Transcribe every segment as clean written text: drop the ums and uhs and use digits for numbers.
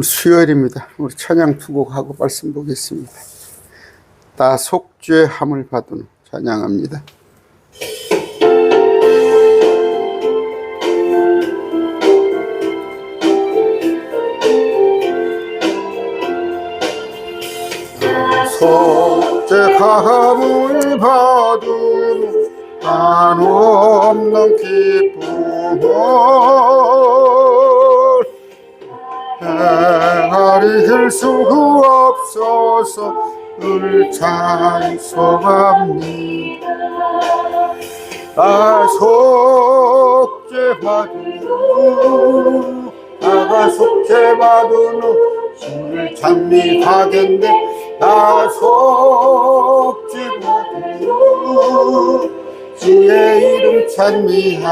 수요일입니다. 우리 찬양 투곡하고 말씀 보겠습니다. 다 속죄함을 받은 찬양합니다. 속죄함을 받은 한없는 기쁨을 헤아릴 수 없어서 늘 찬송합니다. 나 속죄받은 주를 찬미하겠네. 나 속죄받은 주의 이름 찬미하겠네.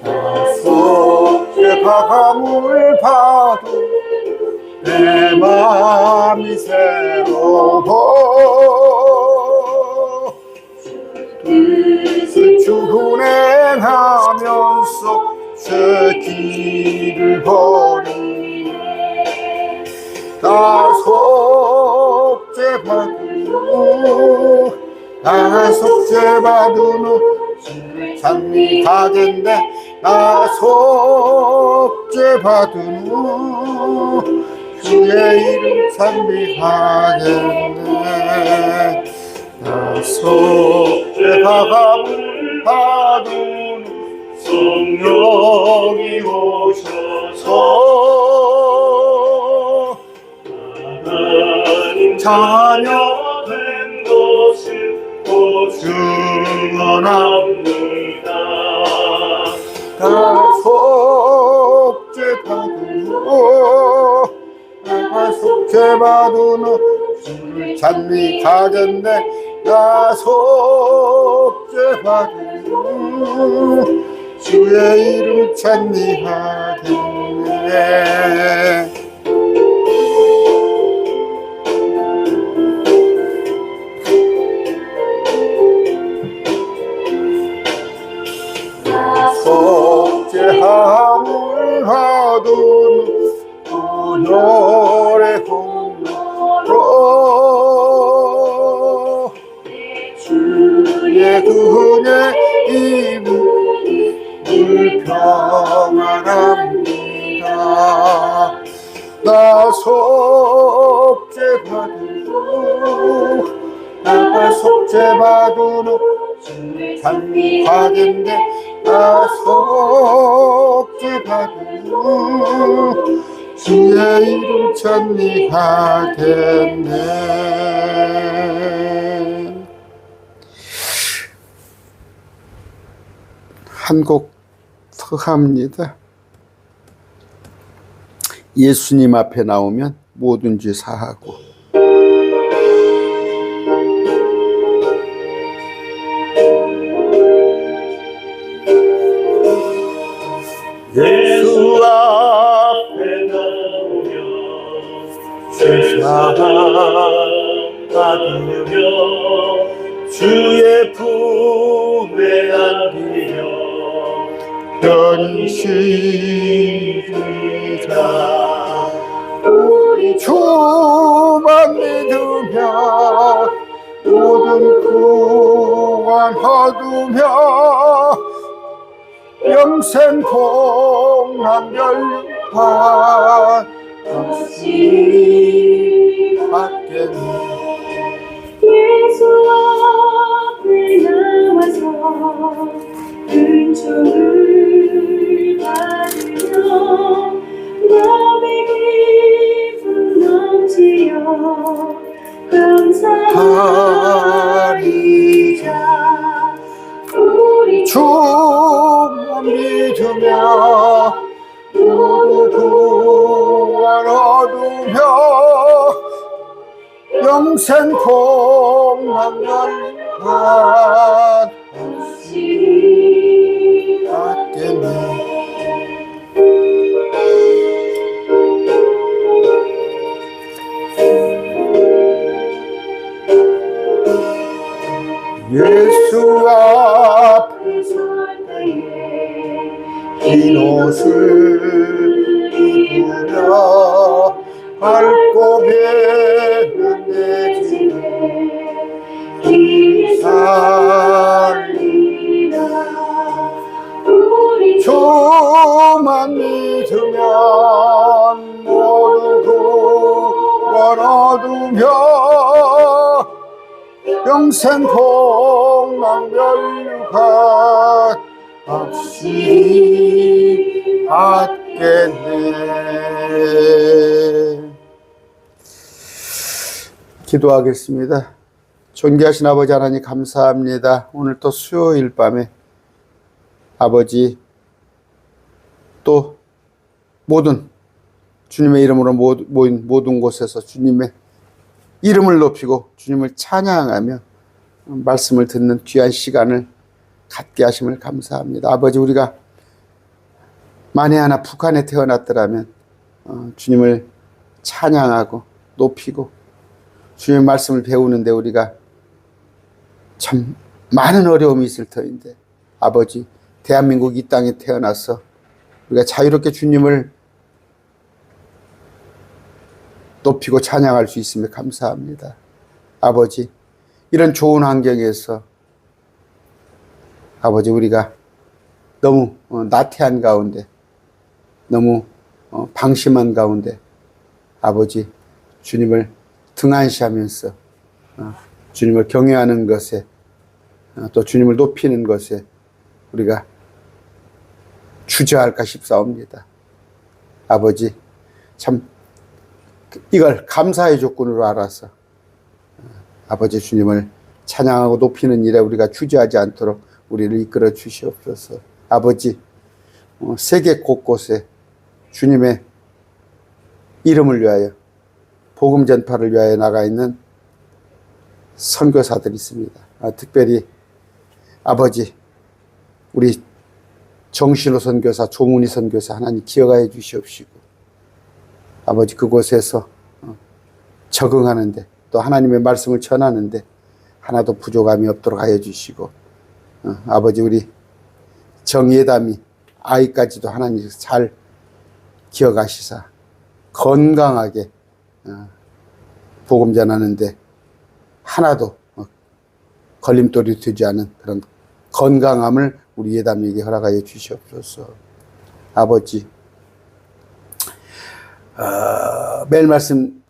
나 속죄함을 받은 내 마음이 새로워 뜻을 준행하면서 새 길을 걸으니 나 속죄받은 주를 찬미하겠네. 나 속죄받은 주의 이름 찬미하겠네. 나 속죄함을 받은 성령이 오셔서 하나님 자녀 된 것을 증언합니다. 나 속죄받은 주를 찬미하겠네. 나 속죄받은 주의 이름 찬미하겠네. 속죄함을 받은 오늘의 공로로 주의 은혜 입을 평안합니다. 나 속죄받은 주를 찬미하겠네. 나 속죄받은 주의 이름 찬미하겠네. 한 곡 더 합니다. 예수님 앞에 나오면 뭐든지 사하고. 예수 앞에 나오면 세상 받으며 주의 품에 안기며 견시리라. 우리 주만 믿으며 모든 구원 얻으며 영생 공한 멸한 없이 받겠네. 예수 앞에 나와서 은총을 받으며 마음의 기쁨 넘치며 감사하리자. 우리 주만 믿으며 모두 구원 얻으며 영생 공한 멸한 없이 받겠네. 예수 앞에 설 때에 흰 옷을 할렐루야 밟고 배는 내 집에 길이 살리라 우리 주만 믿으면 모두 구원 얻으며 영생 복락 멸류관 확실히 받겠네. 기도하겠습니다. 존귀하신 아버지 하나님 감사합니다. 오늘 또 수요일 밤에 아버지 또 모든 주님의 이름으로 모인 모든 곳에서 주님의 이름을 높이고 주님을 찬양하며 말씀을 듣는 귀한 시간을 갖게 하심을 감사합니다. 아버지 우리가 만에 하나 북한에 태어났더라면 주님을 찬양하고 높이고 주님의 말씀을 배우는데 우리가 참 많은 어려움이 있을 터인데 아버지 대한민국 이 땅에 태어나서 우리가 자유롭게 주님을 높이고 찬양할 수 있음에 감사합니다. 아버지 이런 좋은 환경에서 아버지 우리가 너무 나태한 가운데 너무 방심한 가운데 아버지 주님을 등한시하면서 주님을 경외하는 것에 또 주님을 높이는 것에 우리가 주저할까 싶사옵니다. 아버지 참 이걸 감사의 조건으로 알아서 아버지 주님을 찬양하고 높이는 일에 우리가 주저하지 않도록 우리를 이끌어 주시옵소서. 아버지 세계 곳곳에 주님의 이름을 위하여 복음 전파를 위하여 나가 있는 선교사들이 있습니다. 특별히 아버지 우리 정신호 선교사, 조문희 선교사 하나님 기억하여 주시옵시고 아버지 그곳에서 적응하는데 또 하나님의 말씀을 전하는데 하나도 부족함이 없도록 하여 주시고 아버지 우리 정예담이 아이까지도 하나님 잘 기억하시사 건강하게 복음 전하는데 하나도 걸림돌이 되지 않은 그런 건강함을 우리 예담에게 허락하여 주시옵소서. 아버지 매일 말씀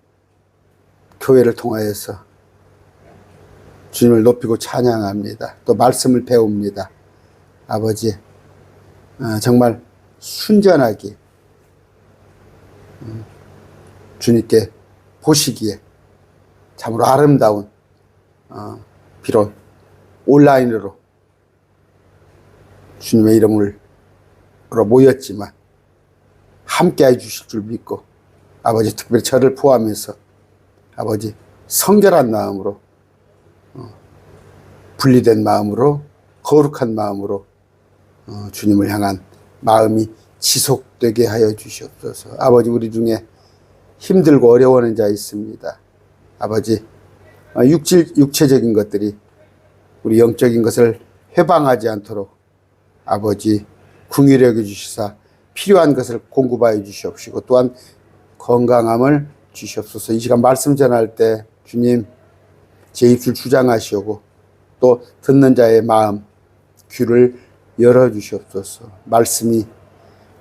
교회를 통하여서 주님을 높이고 찬양합니다. 또 말씀을 배웁니다. 아버지 정말 순전하게 주님께 보시기에 참으로 아름다운 비록 온라인으로 주님의 이름으로 모였지만 함께 해주실 줄 믿고 아버지 특별히 저를 포함해서 아버지 성결한 마음으로 분리된 마음으로 거룩한 마음으로 주님을 향한 마음이 지속되게 하여 주시옵소서. 아버지 우리 중에 힘들고 어려워하는 자 있습니다. 아버지 육체적인 것들이 우리 영적인 것을 회방하지 않도록 아버지 긍휼히 여겨 주시사 필요한 것을 공급하여 주시옵시고 또한 건강함을 주시옵소서. 이 시간 말씀 전할 때 주님 제 입술 주장하시오고 또 듣는 자의 마음 귀를 열어 주시옵소서. 말씀이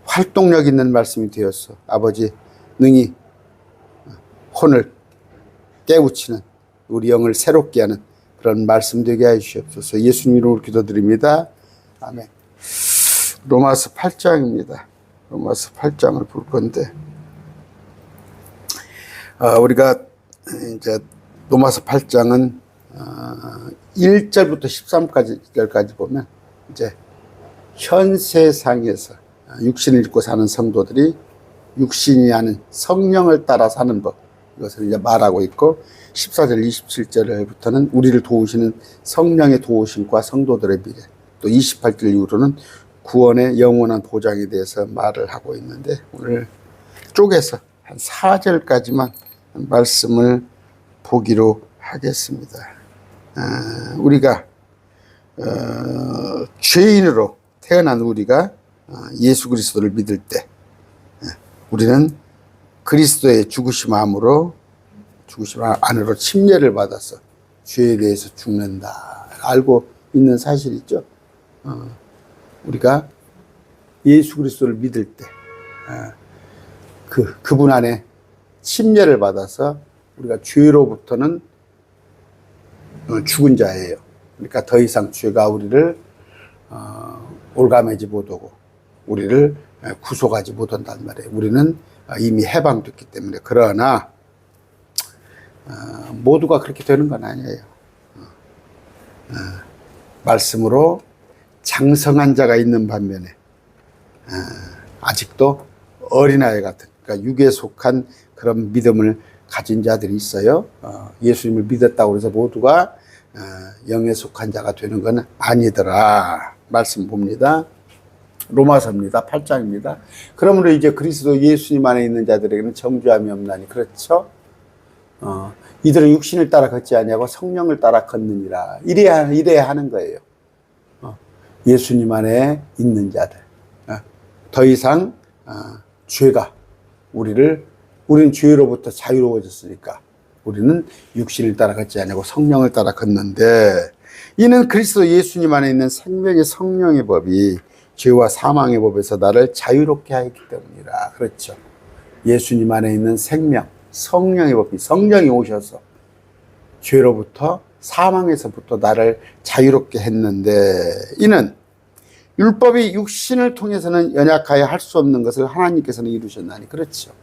활동력 있는 말씀이 되어서 아버지 능히 혼을 깨우치는 우리 영을 새롭게 하는 그런 말씀 되게 해 주시옵소서. 예수님 이름으로 기도드립니다. 아멘. 로마서 8장입니다. 로마서 8장을 볼 건데 우리가 이제 로마서 8장은 1절부터 13절까지 보면 이제 현 세상에서 육신을 입고 사는 성도들이 육신이 하는 성령을 따라 사는 법 이것을 이제 말하고 있고 14절 27절부터는 우리를 도우시는 성령의 도우심과 성도들의 미래 또 28절 이후로는 구원의 영원한 보장에 대해서 말을 하고 있는데 오늘 쪼개서 한 4절까지만 말씀을 보기로 하겠습니다. 우리가 죄인으로 태어난 우리가 예수 그리스도를 믿을 때 우리는 그리스도의 죽으심 안으로 침례를 받아서 죄에 대해서 죽는다. 알고 있는 사실이죠. 우리가 예수 그리스도를 믿을 때, 그분 안에 침례를 받아서 우리가 죄로부터는 죽은 자예요. 그러니까 더 이상 죄가 우리를 올가매지 못하고 우리를 구속하지 못한단 말이에요. 우리는 이미 해방됐기 때문에. 그러나 모두가 그렇게 되는 건 아니에요. 말씀으로 장성한 자가 있는 반면에 아직도 어린아이 같은, 그러니까 육에 속한 그런 믿음을 가진 자들이 있어요. 예수님을 믿었다고 해서 모두가 영에 속한 자가 되는 건 아니더라. 말씀 봅니다. 로마서입니다. 8장입니다. 그러므로 이제 그리스도 예수님 안에 있는 자들에게는 정죄함이 없나니. 그렇죠? 이들은 육신을 따라 걷지 아니하고 성령을 따라 걷느니라. 이래야 하는 거예요. 예수님 안에 있는 자들. 더 이상 죄가 우리는 죄로부터 자유로워졌으니까 우리는 육신을 따라 걷지 아니하고 성령을 따라 걷는데, 이는 그리스도 예수님 안에 있는 생명의 성령의 법이 죄와 사망의 법에서 나를 자유롭게 하였기 때문이라. 그렇죠. 예수님 안에 있는 생명, 성령의 법이, 성령이 오셔서 죄로부터 사망에서부터 나를 자유롭게 했는데, 이는 율법이 육신을 통해서는 연약하여 할 수 없는 것을 하나님께서는 이루셨나니. 그렇죠.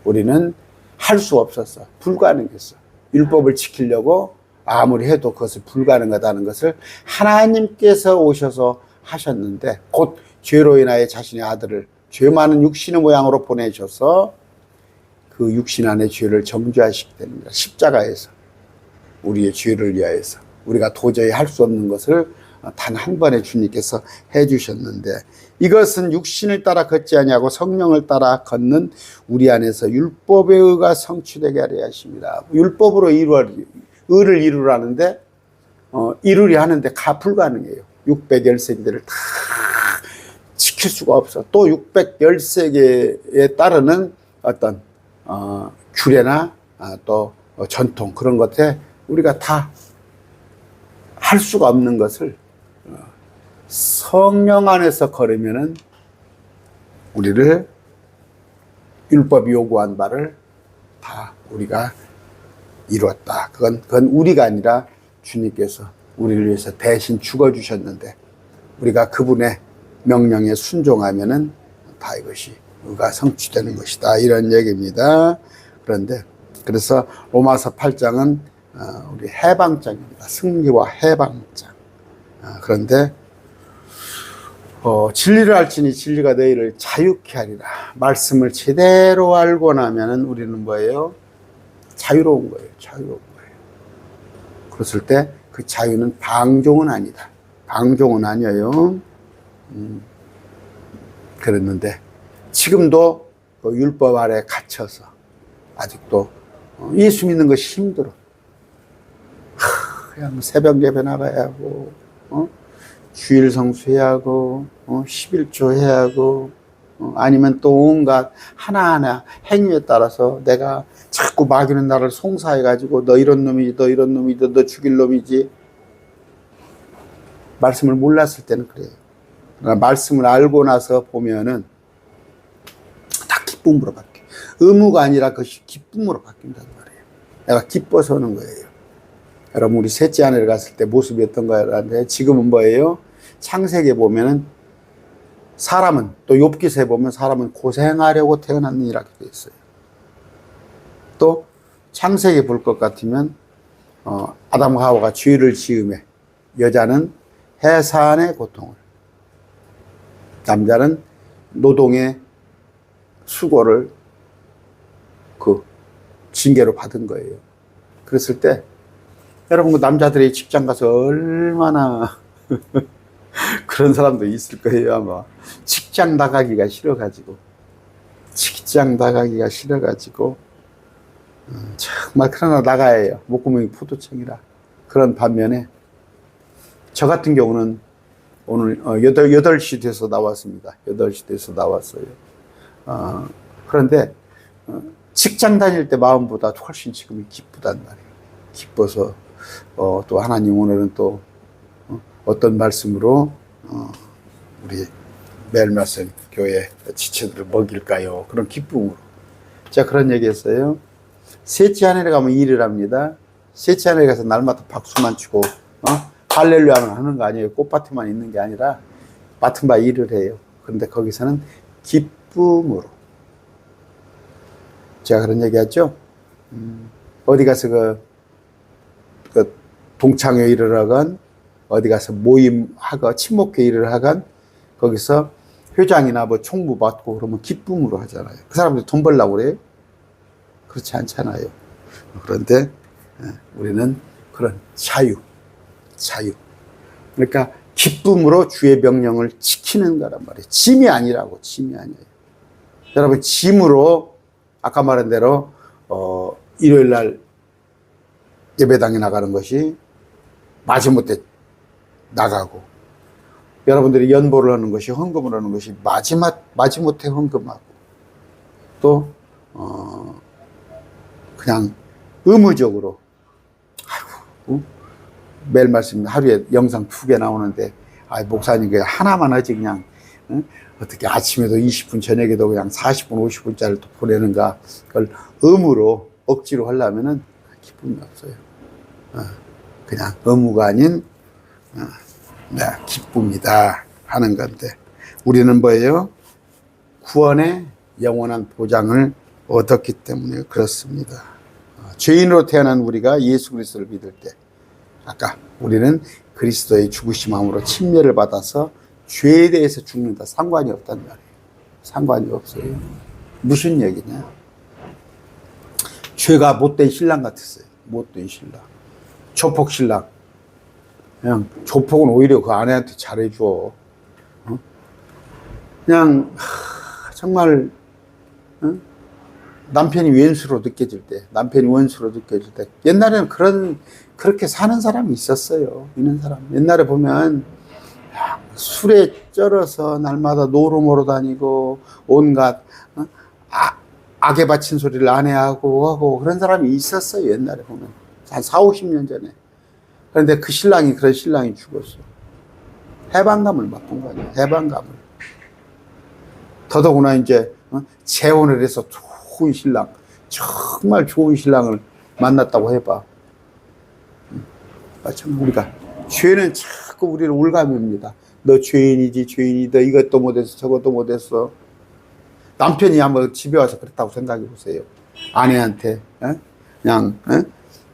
우리는 할 수 없었어. 불가능했어. 율법을 지키려고 아무리 해도 그것을 불가능하다는 것을 하나님께서 오셔서 하셨는데, 곧 죄로 인하여 자신의 아들을 죄 많은 육신의 모양으로 보내셔서 그 육신 안의 죄를 정죄하시기 때문입니다. 십자가에서 우리의 죄를 위하여서 우리가 도저히 할 수 없는 것을 단 한 번에 주님께서 해주셨는데, 이것은 육신을 따라 걷지 아니하고 성령을 따라 걷는 우리 안에서 율법의 의가 성취되게 하려 하십니다. 율법으로 의를 이루라는데 이루려 하는데 불가능해요. 613개를 다 지킬 수가 없어. 또 613개에 따르는 어떤 규례나 또 전통, 그런 것에 우리가 다 할 수가 없는 것을 성령 안에서 걸으면은 우리를 율법이 요구한 바를 다 우리가 이루었다. 그건 우리가 아니라 주님께서 우리를 위해서 대신 죽어주셨는데, 우리가 그분의 명령에 순종하면은 다 이것이 의가 성취되는 것이다. 이런 얘기입니다. 그래서 로마서 8장은 우리 해방장입니다. 승리와 해방장. 그런데 진리를 알지니 진리가 너희를 자유케 하리라. 말씀을 제대로 알고 나면은 우리는 뭐예요? 자유로운 거예요. 자유로운 거예요. 그랬을 때 그 자유는 방종은 아니다. 방종은 아니에요. 그랬는데 지금도 그 율법 아래 갇혀서 아직도 예수 믿는 것이 힘들어. 그냥 새벽 예배 나가야 하고, 주일 성수해야 하고, 11조 해야 하고, 아니면 또 온갖 하나하나 행위에 따라서 내가 자꾸 마귀는 나를 송사해가지고 너 이런 놈이지, 너 이런 놈이지, 너 죽일 놈이지. 말씀을 몰랐을 때는 그래요. 그러나 말씀을 알고 나서 보면은 다 기쁨으로 바뀌어요. 의무가 아니라 그것이 기쁨으로 바뀐단 말이에요. 내가 기뻐서 하는 거예요. 여러분, 우리 셋째 아내를 갔을 때 모습이 어떤가요? 하는데 지금은 뭐예요? 창세기에 보면은 사람은, 또 욥기서에 보면 사람은 고생하려고 태어났느니라 되어 있어요. 또 창세기에 볼 것 같으면 아담과 하와가 죄를 지음에 여자는 해산의 고통을, 남자는 노동의 수고를 그 징계로 받은 거예요. 그랬을 때 여러분, 그 남자들이 직장 가서 얼마나 그런 사람도 있을 거예요. 아마 직장 나가기가 싫어가지고 정말 그러나 나가야 해요. 목구멍이 포도청이라. 그런 반면에 저 같은 경우는 오늘 8시 돼서 나왔습니다. 8시 돼서 나왔어요. 그런데 직장 다닐 때 마음보다 훨씬 지금이 기쁘단 말이에요. 기뻐서 또 하나님 오늘은 또 어떤 말씀으로 우리 매일 말씀 교회 지체들을 먹일까요? 그런 기쁨으로. 제가 그런 얘기 했어요. 셋째 하늘에 가면 일을 합니다. 셋째 하늘에 가서 날마다 박수만 치고 할렐루야만 하는 거 아니에요. 꽃밭에만 있는 게 아니라 맡은 바 일을 해요. 그런데 거기서는 기쁨으로. 제가 그런 얘기 했죠. 어디 가서 그 동창회 일을 하건 어디 가서 모임하고 친목회 일을 하건 거기서 회장이나 뭐 총무 맡고 그러면 기쁨으로 하잖아요. 그 사람들 돈 벌려고 그래요? 그렇지 않잖아요. 그런데 우리는 그런 자유. 그러니까 기쁨으로 주의 명령을 지키는 거란 말이에요. 짐이 아니라고, 짐이 아니에요. 여러분, 짐으로 아까 말한 대로 일요일 날 예배당에 나가는 것이 마지못해 나가고, 여러분들이 연보를 하는 것이, 헌금을 하는 것이 마지못해 헌금하고, 또 그냥 의무적으로 매일 말씀 하루에 영상 2개 나오는데 목사님 그냥 하나만 하지 그냥 어떻게 아침에도 20분 저녁에도 그냥 40분 50분짜리를 또 보내는가. 그걸 의무로 억지로 하려면은 기쁨이 없어요. 그냥 의무가 아닌 기쁨이다 하는 건데, 우리는 뭐예요? 구원의 영원한 보장을 얻었기 때문에 그렇습니다. 죄인으로 태어난 우리가 예수 그리스도를 믿을 때, 아까 우리는 그리스도의 죽으심함으로 침례를 받아서 죄에 대해서 죽는다. 상관이 없단 말이에요. 상관이 없어요. 무슨 얘기냐? 죄가 못된 신랑 같았어요. 못된 신랑. 조폭 신랑. 그냥 조폭은 오히려 그 아내한테 잘해줘. 그냥 정말 남편이 왼수로 느껴질 때, 남편이 원수로 느껴질 때, 옛날에는 그렇게 사는 사람이 있었어요. 있는 사람. 옛날에 보면 술에 쩔어서 날마다 노름으로 다니고 온갖 악에 바친 소리를 아내하고 하고 그런 사람이 있었어요. 옛날에 보면 한 4, 50년 전에. 그런데 그런 신랑이 죽었어. 해방감을 맛본 거 아니야. 해방감을. 더더구나 이제 재혼을 해서 좋은 신랑, 정말 좋은 신랑을 만났다고 해봐. 참 우리가 죄는 자꾸 우리를 올가맵니다. 너 죄인이지, 너 이것도 못했어, 저것도 못했어. 남편이 한번 집에 와서 그랬다고 생각해 보세요. 아내한테 그냥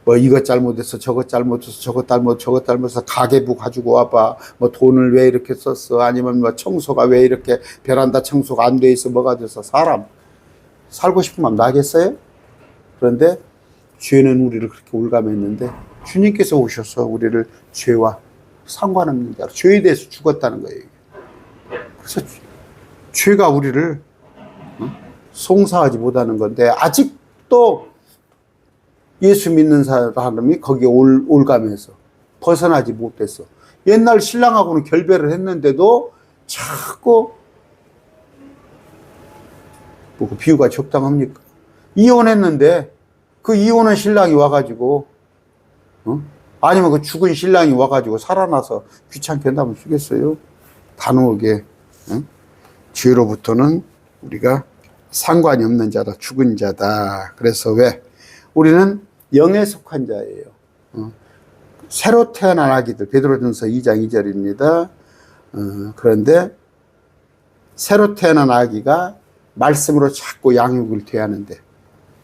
뭐 이것 잘못했어, 저것 잘못했어, 저것 잘못해서 가계부 가지고 와봐. 뭐 돈을 왜 이렇게 썼어? 아니면 뭐 청소가 왜 이렇게 베란다 청소가 안 돼 있어? 뭐가 돼서. 사람 살고 싶은 마음 나겠어요? 그런데 죄는 우리를 그렇게 올가맸는데 주님께서 오셔서 우리를 죄와 상관없는 자로, 죄에 대해서 죽었다는 거예요. 그래서 죄가 우리를 송사하지 못하는 건데, 아직도 예수 믿는 사람이 거기에 올가면서 벗어나지 못했어. 옛날 신랑하고는 결별을 했는데도 자꾸, 뭐 그 비유가 적당합니까? 이혼했는데 그 이혼한 신랑이 와가지고 아니면 그 죽은 신랑이 와가지고 살아나서 귀찮게 한다면 쓰겠어요? 단호하게 죄로부터는 우리가 상관이 없는 자다, 죽은 자다. 그래서 왜? 우리는 영에 속한 자예요. 새로 태어난 아기들, 베드로전서 2장 2절입니다. 그런데 새로 태어난 아기가 말씀으로 자꾸 양육을 돼야하는데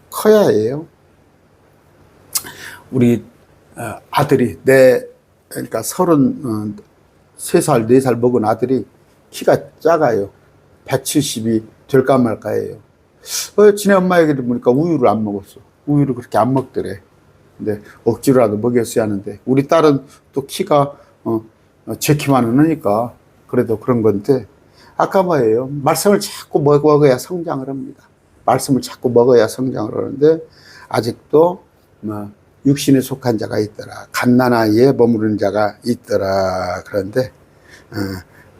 커야 해요. 우리 아들이 그러니까 33살, 4살 먹은 아들이 키가 작아요. 170이 될까 말까예요. 지네 엄마 얘기를 보니까 우유를 안 먹었어. 우유를 그렇게 안 먹더래. 근데 억지로라도 먹였어야 하는데, 우리 딸은 또 키가 제 키만은 하니까 그래도 그런 건데, 아까 뭐예요? 말씀을 자꾸 먹어야 성장을 합니다. 말씀을 자꾸 먹어야 성장을 하는데, 아직도 육신에 속한 자가 있더라. 갓난아이에 머무르는 자가 있더라. 그런데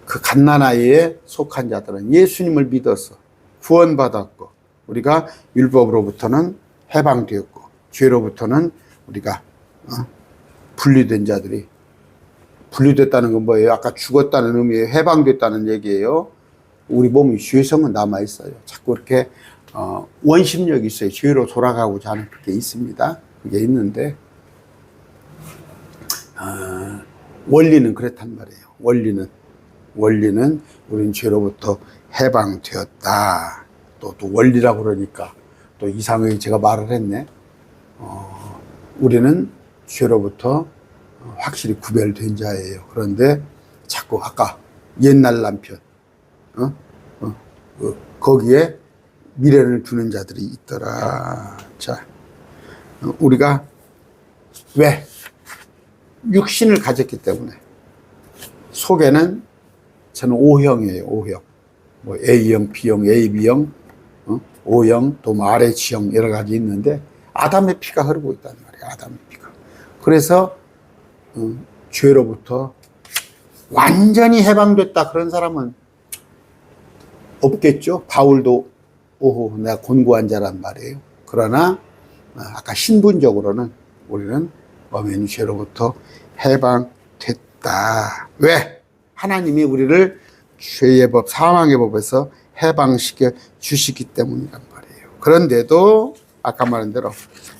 그 갓난아이에 속한 자들은 예수님을 믿어서 구원받았고 우리가 율법으로부터는 해방되었고 죄로부터는 우리가 분리된 자들이, 분리됐다는 건 뭐예요? 아까 죽었다는 의미예요. 해방됐다는 얘기예요. 우리 몸이 죄성은 남아있어요. 자꾸 이렇게 원심력이 있어요. 죄로 돌아가고자 하는 그게 있습니다. 그게 있는데 원리는 그렇단 말이에요. 원리는 우리는 죄로부터 해방되었다. 또 원리라고 그러니까 또 이상하게 제가 말을 했네. 우리는 죄로부터 확실히 구별된 자예요. 그런데 자꾸 아까 옛날 남편 거기에 미련을 두는 자들이 있더라. 자, 우리가 왜 육신을 가졌기 때문에 속에는 저는 O형이에요. O형. 뭐 A형, B형, AB형, O형, 또 뭐 RH형 여러 가지 있는데 아담의 피가 흐르고 있단 말이에요. 아담의 피가. 그래서 죄로부터 완전히 해방됐다 그런 사람은 없겠죠. 바울도 오호 내가 곤고한 자란 말이에요. 그러나 아까 신분적으로는 우리는 범인 죄로부터 해방됐다. 왜? 하나님이 우리를 죄의 법, 사망의 법에서 해방시켜 주시기 때문이란 말이에요. 그런데도 아까 말한 대로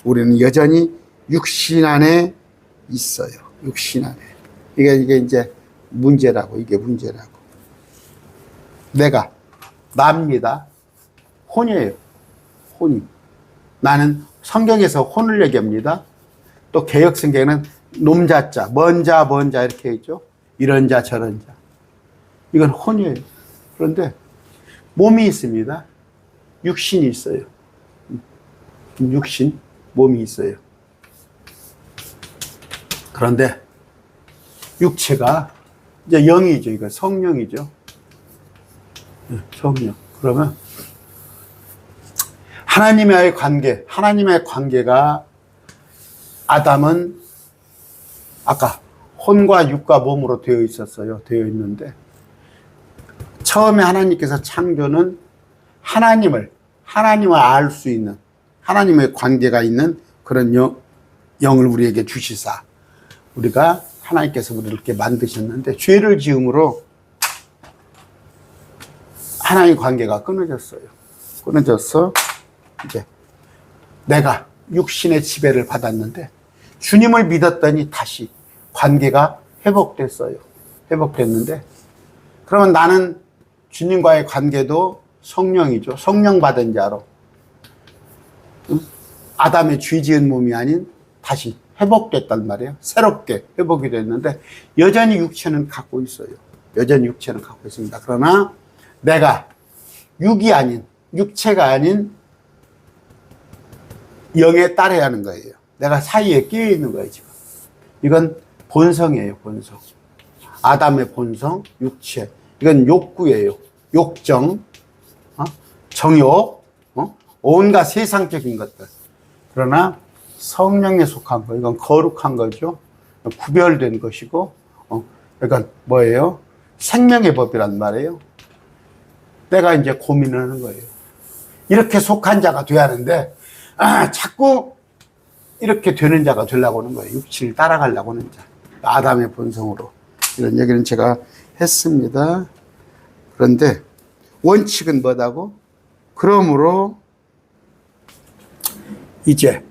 우리는 여전히 육신 안에 있어요. 육신 안에. 이게 이제 문제라고, 이게 문제라고. 내가, 납니다. 혼이에요. 혼이. 나는 성경에서 혼을 얘기합니다. 또 개역성경에는 놈자자, 먼자 이렇게 있죠. 이런 자, 저런 자. 이건 혼이에요. 그런데 몸이 있습니다. 육신이 있어요. 육신, 몸이 있어요. 그런데 육체가 이제 영이죠. 이거 성령이죠. 성령. 그러면 하나님과의 관계가 아담은 아까 혼과 육과 몸으로 되어 있었어요. 되어 있는데 처음에 하나님께서 창조는 하나님을 알 수 있는 하나님의 관계가 있는 그런 영을 우리에게 주시사 우리가 하나님께서 우리를 이렇게 만드셨는데 죄를 지음으로 하나님의 관계가 끊어졌어요. 끊어져서 이제 내가 육신의 지배를 받았는데 주님을 믿었더니 다시 관계가 회복됐어요. 회복됐는데 그러면 나는 주님과의 관계도 성령이죠. 성령 받은 자로 아담의 죄 지은 몸이 아닌 다시 회복됐단 말이에요. 새롭게 회복이 됐는데 여전히 육체는 갖고 있어요. 여전히 육체는 갖고 있습니다. 그러나 내가 육체가 아닌 영에 따라야 하는 거예요. 내가 사이에 끼어 있는 거예요, 지금. 이건 본성이에요, 본성. 아담의 본성, 육체. 이건 욕구예요. 욕정, 정욕, 온갖 세상적인 것들. 그러나 성령에 속한 거, 이건 거룩한 거죠. 구별된 것이고, 그러니까 뭐예요? 생명의 법이란 말이에요. 내가 이제 고민을 하는 거예요. 이렇게 속한 자가 돼야 하는데, 자꾸 이렇게 되는 자가 되려고 하는 거예요. 육체를 따라가려고 하는 자. 아담의 본성으로. 이런 얘기는 제가 했습니다. 그런데 원칙은 뭐다고? 그러므로 이제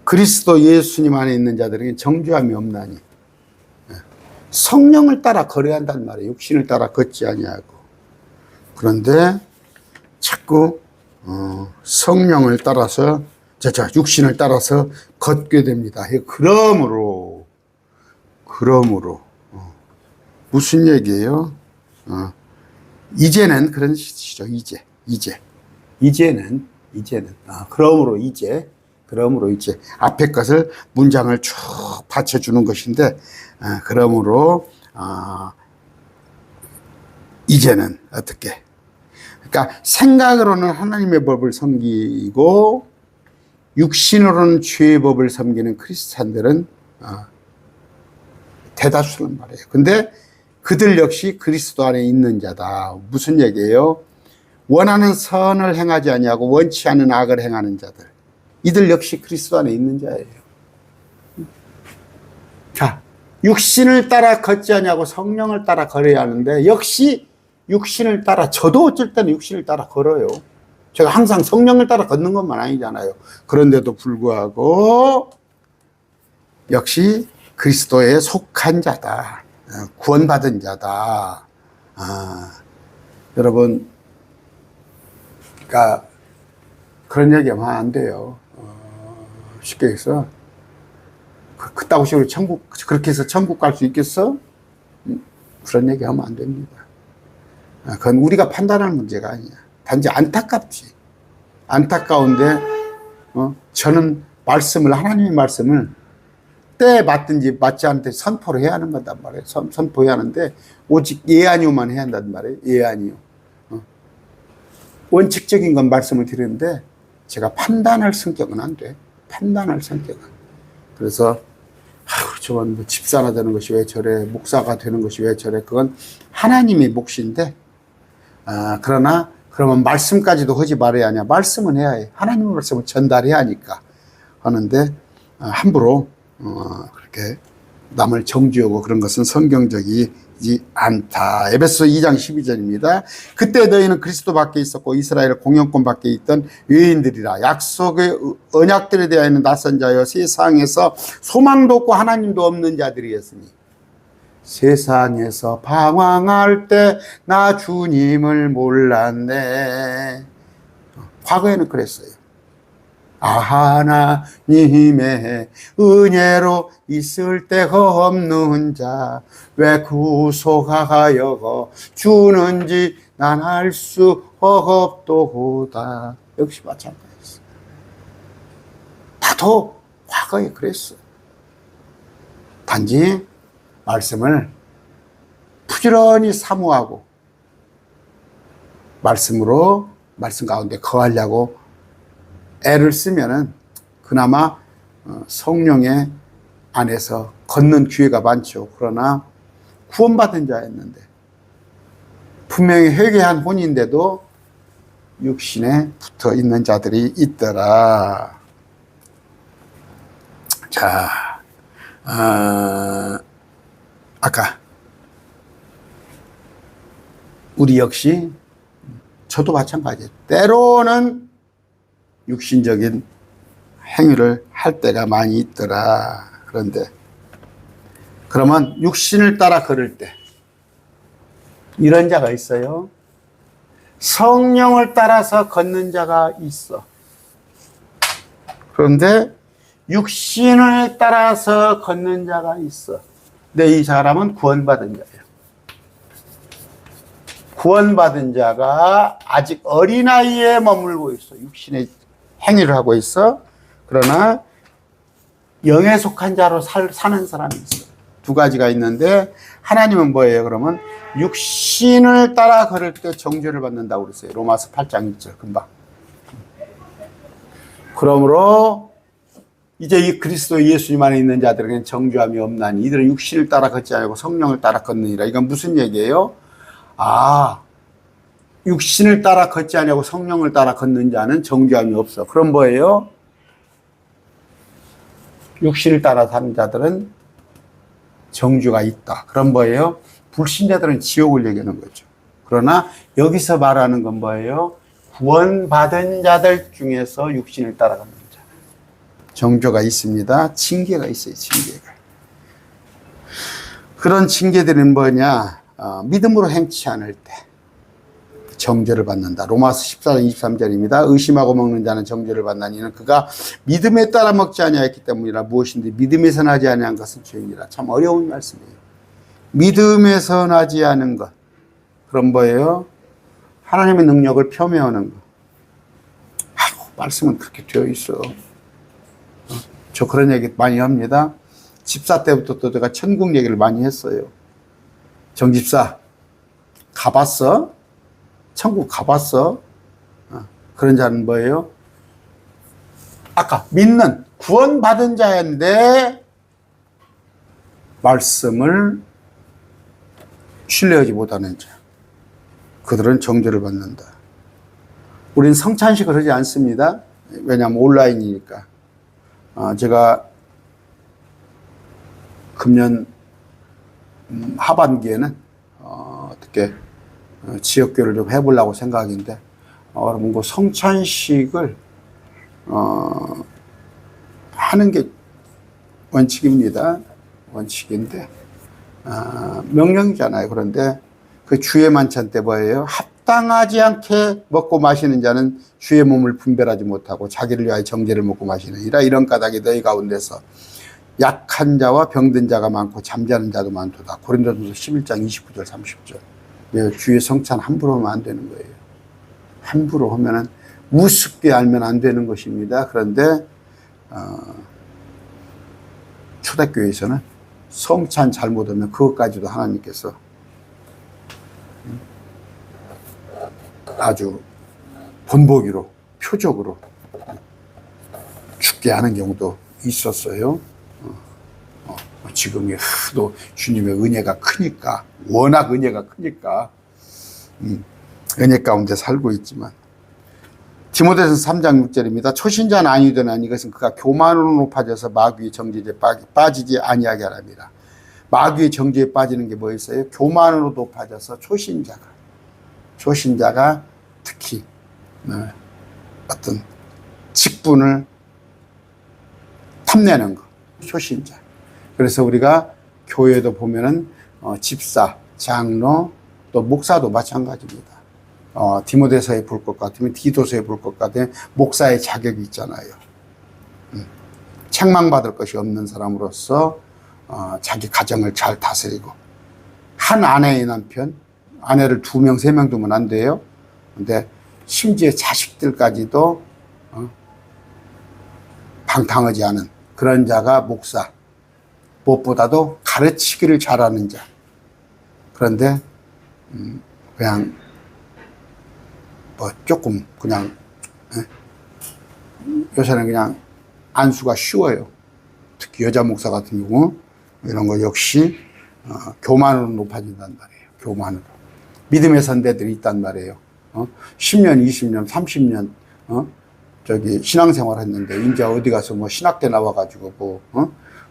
그리스도 예수님 안에 있는 자들에게 정죄함이 없나니 성령을 따라 걸어야 한단 말이에요. 육신을 따라 걷지 아니하고. 그런데 자꾸 성령을 따라서 육신을 따라서 걷게 됩니다. 그러므로 무슨 얘기예요? 이제는 그런 뜻이죠. 이제는 그러므로 이제 앞에 것을 문장을 쭉 받쳐주는 것인데 그러므로 이제는 어떻게? 그러니까 생각으로는 하나님의 법을 섬기고 육신으로는 죄의 법을 섬기는 크리스찬들은 대다수란 말이에요. 근데 그들 역시 그리스도 안에 있는 자다. 무슨 얘기예요? 원하는 선을 행하지 아니하고 원치 않는 악을 행하는 자들, 이들 역시 그리스도 안에 있는 자예요. 자, 육신을 따라 걷지 아니하고 성령을 따라 걸어야 하는데, 역시 육신을 따라, 저도 어쩔 때는 육신을 따라 걸어요. 제가 항상 성령을 따라 걷는 것만 아니잖아요. 그런데도 불구하고 역시 그리스도에 속한 자다, 구원받은 자다. 여러분, 그러니까 그런 얘기하면 안 돼요. 쉽게 해서 그따구 식으로 천국, 그렇게 해서 천국 갈 수 있겠어? 그런 얘기하면 안 됩니다. 그건 우리가 판단할 문제가 아니야. 단지 안타깝지. 안타까운데 저는 하나님의 말씀을 때에 맞든지 맞지 않든지 선포를 해야 하는 거단 말이에요. 선포해야 하는데 오직 예 아니오만 해야 한단 말이에요. 예 아니오. 원칙적인 건 말씀을 드리는데 제가 판단할 성격은 안 돼. 판단할 성격은. 그래서 저건 뭐 집사나 되는 것이 왜 저래, 목사가 되는 것이 왜 저래, 그건 하나님의 몫인데, 그러나 그러면 말씀까지도 하지 말아야 하냐? 말씀은 해야 해. 하나님의 말씀을 전달해야 하니까 하는데, 함부로 그렇게 남을 정죄하고 그런 것은 성경적이지 않다. 에베소 2장 12절입니다. 그때 너희는 그리스도 밖에 있었고 이스라엘 공영권 밖에 있던 외인들이라. 약속의 언약들에 대하여는 낯선 자여 세상에서 소망도 없고 하나님도 없는 자들이었으니, 세상에서 방황할 때 나 주님을 몰랐네. 과거에는 그랬어요. 하나님의 은혜로 있을 데가 없는 자 왜 구속하여 주는지 난 알 수 없도다. 역시 마찬가지였어. 나도 과거에 그랬어. 단지 말씀을 부지런히 사모하고 말씀 가운데 거하려고 애를 쓰면은 그나마 성령의 안에서 걷는 기회가 많죠. 그러나 구원받은 자였는데, 분명히 회개한 혼인데도 육신에 붙어 있는 자들이 있더라. 자, 아까 우리 역시, 저도 마찬가지예요. 때로는 육신적인 행위를 할 때가 많이 있더라. 그런데 그러면 육신을 따라 걸을 때 이런 자가 있어요. 성령을 따라서 걷는 자가 있어. 그런데 육신을 따라서 걷는 자가 있어. 근데 이 사람은 구원받은 자예요. 구원받은 자가 아직 어린아이에 머물고 있어. 육신의 행위를 하고 있어. 그러나 영에 속한 자로 사는 사람이 있어. 두 가지가 있는데, 하나님은 뭐예요? 그러면 육신을 따라 걸을 때 정죄를 받는다고 그랬어요. 로마서 8장 1절 금방. 그러므로 이제 이 그리스도 예수님 안에 있는 자들에게는 정죄함이 없나니 이들은 육신을 따라 걷지 않고 성령을 따라 걷느니라. 이건 무슨 얘기예요? 육신을 따라 걷지 않고 성령을 따라 걷는 자는 정죄함이 없어. 그럼 뭐예요? 육신을 따라 사는 자들은 정죄가 있다. 그럼 뭐예요? 불신자들은 지옥을 얘기하는 거죠. 그러나 여기서 말하는 건 뭐예요? 구원받은 자들 중에서 육신을 따라가는 자. 정죄가 있습니다. 징계가 있어요. 징계가. 그런 징계들은 뭐냐? 믿음으로 행치 않을 때 정죄를 받는다. 로마서 14장 23절입니다. 의심하고 먹는 자는 정죄를 받나니 이는 그가 믿음에 따라 먹지 아니하였기 때문이라. 무엇인데 믿음에서 나지 아니한 것은 죄이니라. 참 어려운 말씀이에요. 믿음에서 나지 않은 것. 그럼 뭐예요? 하나님의 능력을 폄훼하는 것. 말씀은 그렇게 되어 있어. 저 그런 얘기 많이 합니다. 집사 때부터 또 제가 천국 얘기를 많이 했어요. 정집사 가봤어? 천국 가봤어? 그런 자는 뭐예요? 아까 믿는 구원받은 자인데 말씀을 신뢰하지 못하는 자, 그들은 정죄를 받는다. 우리는 성찬식을 하지 않습니다. 왜냐하면 온라인이니까. 제가 금년 하반기에는 어떻게 지역교회를 좀 해보려고 생각인데, 그러면 그 성찬식을 하는 게 원칙입니다. 원칙인데 명령이잖아요. 그런데 그 주의 만찬 때 뭐예요? 합당하지 않게 먹고 마시는 자는 주의 몸을 분별하지 못하고 자기를 위하여 정죄를 먹고 마시느니라. 이런 까닭이 너희 가운데서 약한 자와 병든 자가 많고 잠자는 자도 많도다. 고린도전서 11장 29절 30절. 주의 성찬 함부로 하면 안 되는 거예요. 함부로 하면은 우습게 알면 안 되는 것입니다. 그런데 초대교회에서는 성찬 잘못하면 그것까지도 하나님께서 아주 본보기로 표적으로 죽게 하는 경우도 있었어요. 지금이 하도 주님의 은혜가 크니까, 워낙 은혜가 크니까 은혜 가운데 살고 있지만, 디모데전서 3장 6절입니다. 초신자는 아니더나니 이것은 그가 교만으로 높아져서 마귀의 정죄에 빠지지 아니하게 하랍니다. 마귀의 정죄에 빠지는 게 뭐 있어요? 교만으로 높아져서 초신자가 특히 어떤 직분을 탐내는 거, 초신자. 그래서 우리가 교회도 보면은 집사, 장로, 또 목사도 마찬가지입니다. 디모데서에 볼 것 같으면 디도서에 볼 것 같으면 목사의 자격이 있잖아요. 책망받을 것이 없는 사람으로서 자기 가정을 잘 다스리고, 한 아내의 남편, 아내를 2명, 3명 두면 안 돼요. 근데 심지어 자식들까지도 방탕하지 않은 그런 자가 목사, 무엇보다도 가르치기를 잘하는 자. 그런데 그냥 뭐 조금 그냥 요새는 그냥 안수가 쉬워요. 특히 여자 목사 같은 경우 이런 거 역시 교만으로 높아진단 말이에요. 교만으로. 믿음의 선배들이 있단 말이에요. 10년, 20년, 30년 저기 신앙생활 했는데 이제 어디 가서 뭐 신학대 나와가지고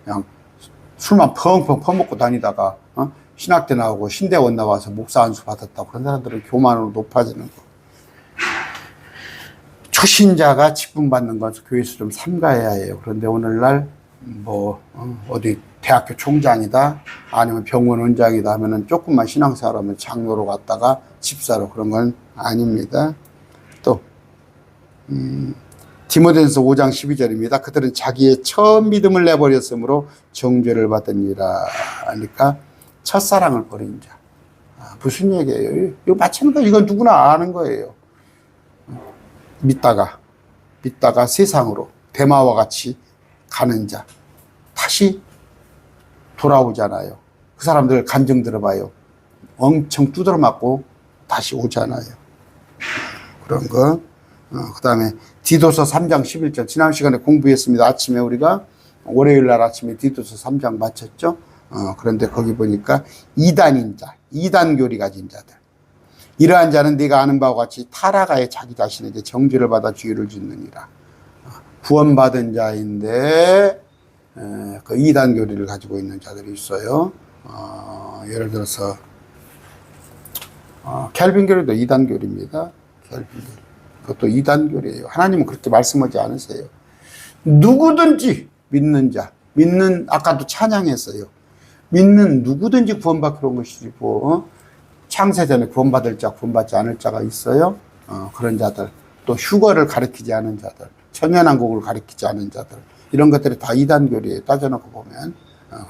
그냥 술만 펑펑 퍼먹고 다니다가 신학대 나오고 신대원 나와서 목사 안수 받았다고. 그런 사람들은 교만으로 높아지는 거. 초신자가 직분 받는 건 교회에서 좀 삼가해야 해요. 그런데 오늘날 뭐 어디 대학교 총장이다 아니면 병원 원장이다 하면은 조금만 신앙생활하면 장로로 갔다가 집사로, 그런 건 아닙니다. 또 디모데전서 5장 12절입니다. 그들은 자기의 처음 믿음을 내버렸으므로 정죄를 받으니라. 그러니까 첫사랑을 버린 자. 무슨 얘기예요? 이거 마찬가지로 이건 누구나 아는 거예요. 믿다가 세상으로 대마와 같이 가는 자, 다시 돌아오잖아요. 그 사람들 간증 들어봐요. 엄청 두드러 맞고 다시 오잖아요. 그런 거. 그 다음에 디도서 3장 11절. 지난 시간에 공부했습니다. 아침에 우리가 월요일 날 아침에 디도서 3장 마쳤죠. 그런데 거기 보니까 이단인 자, 이단교리 가진 자들. 이러한 자는 네가 아는 바와 같이 타락하여 자기 자신에게 정죄를 받아 죄를 짓느니라. 구원받은 자인데 그 이단교리를 가지고 있는 자들이 있어요. 예를 들어서 켈빈교리도 이단교리입니다. 켈빈교리. 그것도 이단교리예요. 하나님은 그렇게 말씀하지 않으세요. 누구든지 믿는 자, 아까도 찬양했어요. 믿는 누구든지 구원받기로 온 것이고, 창세전에 구원받을 자, 구원받지 않을 자가 있어요. 그런 자들, 또 휴거를 가르치지 않은 자들, 천연한국을 가르치지 않은 자들, 이런 것들이 다 이단교리에 따져놓고 보면.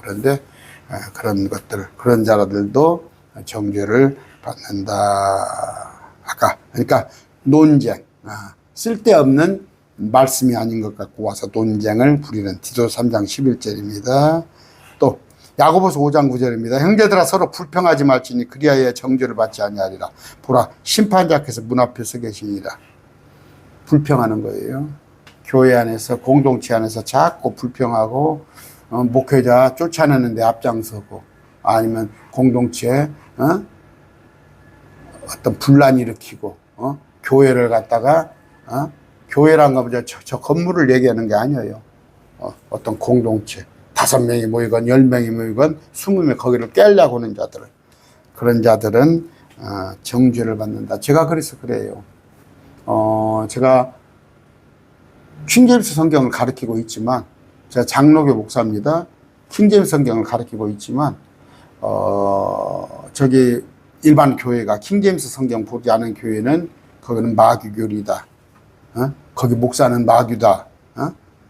그런데 그런 것들, 그런 자들도 정죄를 받는다. 그러니까 논쟁, 쓸데없는 말씀이 아닌 것 같고 와서 논쟁을 부리는 디도서 3장 11절입니다. 또 야고보서 5장 9절입니다. 형제들아 서로 불평하지 말지니 그리하여 정죄를 받지 아니하리라. 보라 심판자께서 문 앞에 서 계시니라. 불평하는 거예요. 교회 안에서, 공동체 안에서 자꾸 불평하고 목회자 쫓아내는데 앞장서고, 아니면 공동체에 어떤 분란 일으키고 교회를 갖다가 교회란 거 저 건물을 얘기하는 게 아니에요. 어떤 공동체 5명이 모이건 10명이 모이건 20명 거기를 깨려고 하는 자들을 그런 자들은 정죄를 받는다. 제가 그래서 그래요. 제가 킹제임스 성경을 가르치고 있지만 제가 장로교 목사입니다. 킹제임스 성경을 가르치고 있지만 저기 일반 교회가 킹제임스 성경 보지 않은 교회는 거기는 마귀교리다. 거기 목사는 마귀다.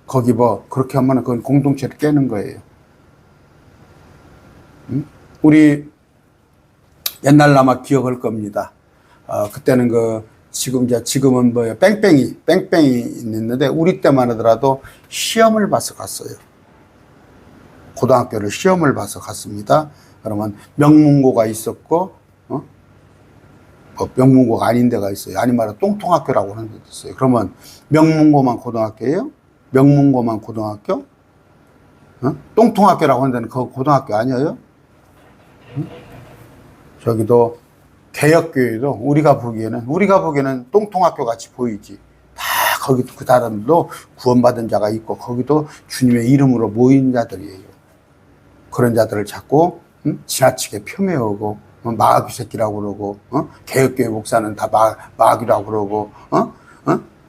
거기 뭐 그렇게 하면 그건 공동체를 깨는 거예요. 우리 옛날 아마 기억할 겁니다. 그때는 지금은 뭐예요? 뺑뺑이 있는데 우리 때만 하더라도 시험을 봐서 갔어요. 고등학교를 시험을 봐서 갔습니다. 그러면 명문고가 있었고, 뭐 명문고가 아닌 데가 있어요. 아니 말로 똥통학교라고 하는 데도 있어요. 그러면 명문고만 고등학교예요? 명문고만 고등학교? 똥통학교라고 하는 데는 그거 고등학교 아니에요? 저기도 개혁교회도 우리가 보기에는 똥통학교 같이 보이지. 다 거기도 그 사람들도 구원받은 자가 있고 거기도 주님의 이름으로 모인 자들이에요. 그런 자들을 자꾸 지나치게 폄훼하고 마귀 새끼라고 그러고 개혁교회 목사는 다 마귀라고 그러고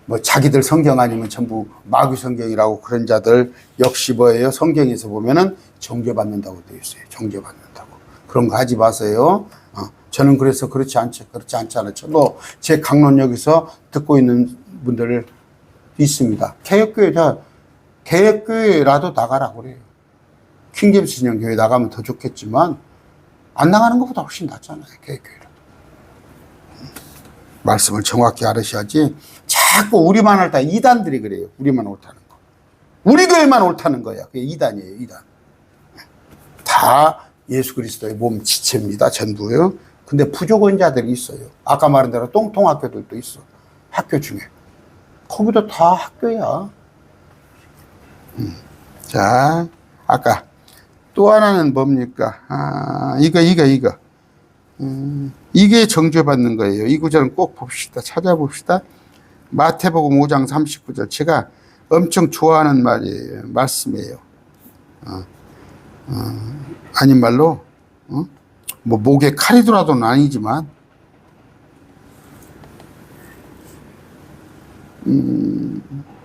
뭐 자기들 성경 아니면 전부 마귀 성경이라고 그런 자들 역시 뭐예요? 성경에서 보면은 정죄받는다고 되어 있어요. 정죄받는다고. 그런 거 하지 마세요. 저는 그래서 그렇지 않잖아요. 저도 제 강론역에서 듣고 있는 분들 있습니다. 개혁교회라도 나가라고 그래요. 킹제임스 진영 교회 나가면 더 좋겠지만 안 나가는 것보다 훨씬 낫잖아요. 개혁교회라도. 말씀을 정확히 알으셔야지. 자꾸 우리만 옳다. 이단들이 그래요. 우리만 옳다는 거. 우리 교회만 옳다는 거야. 그게 이단이에요. 이단. 다 예수 그리스도의 몸 지체입니다. 전부요. 근데 부족원자들이 있어요. 아까 말한 대로 똥통학교들도 있어. 학교 중에. 거기도 다 학교야. 자, 아까 또 하나는 뭡니까? 이거. 이게 정죄받는 거예요. 이 구절은 꼭 봅시다. 찾아봅시다. 마태복음 5장 39절. 제가 엄청 좋아하는 말이에요. 말씀이에요. 아닌 말로, 뭐 목에 칼이 들어와도는 아니지만,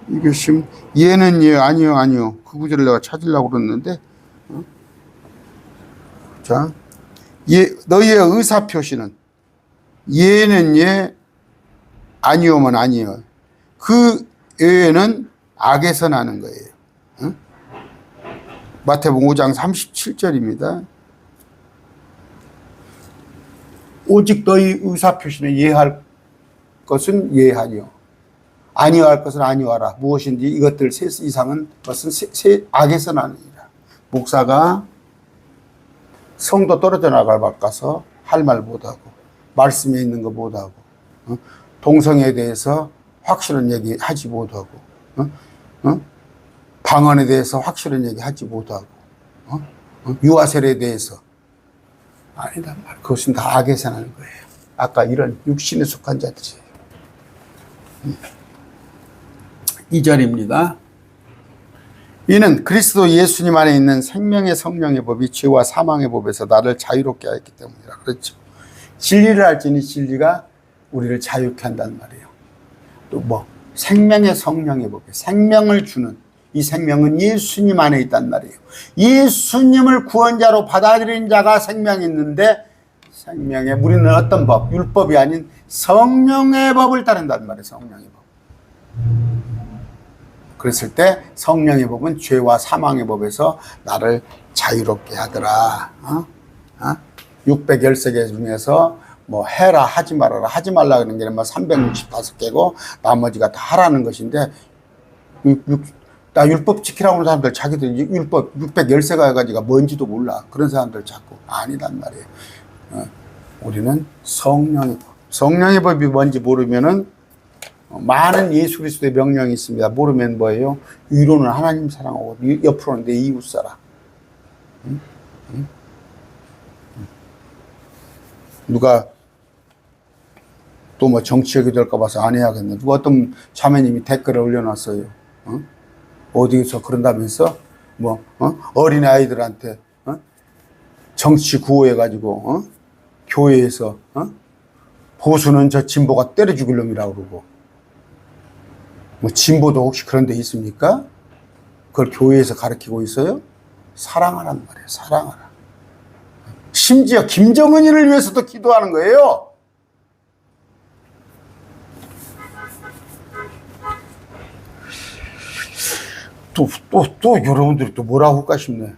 이것이 얘는 얘 아니요. 그 구절을 내가 찾으려고 그랬는데, 자, 너희의 의사 표시는 얘는 얘 아니오면 아니요. 그 외에는 악에서 나는 거예요. 마태복음 5장 37절입니다. 오직 너희 의사 표시는 예할 것은 예하니요. 아니할 것은 아니하라. 무엇인지 이것들 셋 이상은 것은 악에서 나느니라. 목사가 성도 떨어져 나갈 바꿔서 할 말 못하고 말씀에 있는 거 못하고 동성애에 대해서 확실한 얘기 하지 못하고 방언에 대해서 확실한 얘기 하지 못하고 유아세례에 대해서 아니단 말이에요. 그것은 다 악에서 나는 거예요. 아까 이런 육신에 속한 자들이에요. 2절입니다. 이는 그리스도 예수님 안에 있는 생명의 성령의 법이 죄와 사망의 법에서 나를 자유롭게 하였기 때문이라. 그렇죠. 진리를 알지니 진리가 우리를 자유케 한단 말이에요. 또 뭐 생명의 성령의 법에 생명을 주는 이 생명은 예수님 안에 있단 말이에요. 예수님을 구원자로 받아들인 자가 생명이 있는데 생명에 우리는 어떤 법, 율법이 아닌 성령의 법을 따른단 말이에요. 성령의 법. 그랬을 때 성령의 법은 죄와 사망의 법에서 나를 자유롭게 하더라. 613개 중에서 뭐 해라 하지 말아라 하지 말라 그러는 게 365개고 나머지가 다 하라는 것인데 나 율법 지키라고 하는 사람들 자기들 율법 613가 해가지고 뭔지도 몰라. 그런 사람들 자꾸 아니란 말이에요. 우리는 성령의 법이 뭔지 모르면은 많은 예수 그리스도의 명령이 있습니다. 모르면 뭐예요? 위로는 하나님 사랑하고 옆으로는 내 이웃 사랑. 누가 또 뭐 정치적이 될까 봐서 안 해야겠네. 누가 어떤 자매님이 댓글을 올려놨어요. 어디서 그런다면서 어린 아이들한테 정치 구호해가지고 교회에서 보수는 저 진보가 때려 죽일 놈이라고 그러고, 뭐 진보도 혹시 그런 데 있습니까? 그걸 교회에서 가르치고 있어요? 사랑하란 말이에요. 사랑하라. 심지어 김정은이를 위해서도 기도하는 거예요. 또 여러분들이 또 뭐라고 할까 싶네.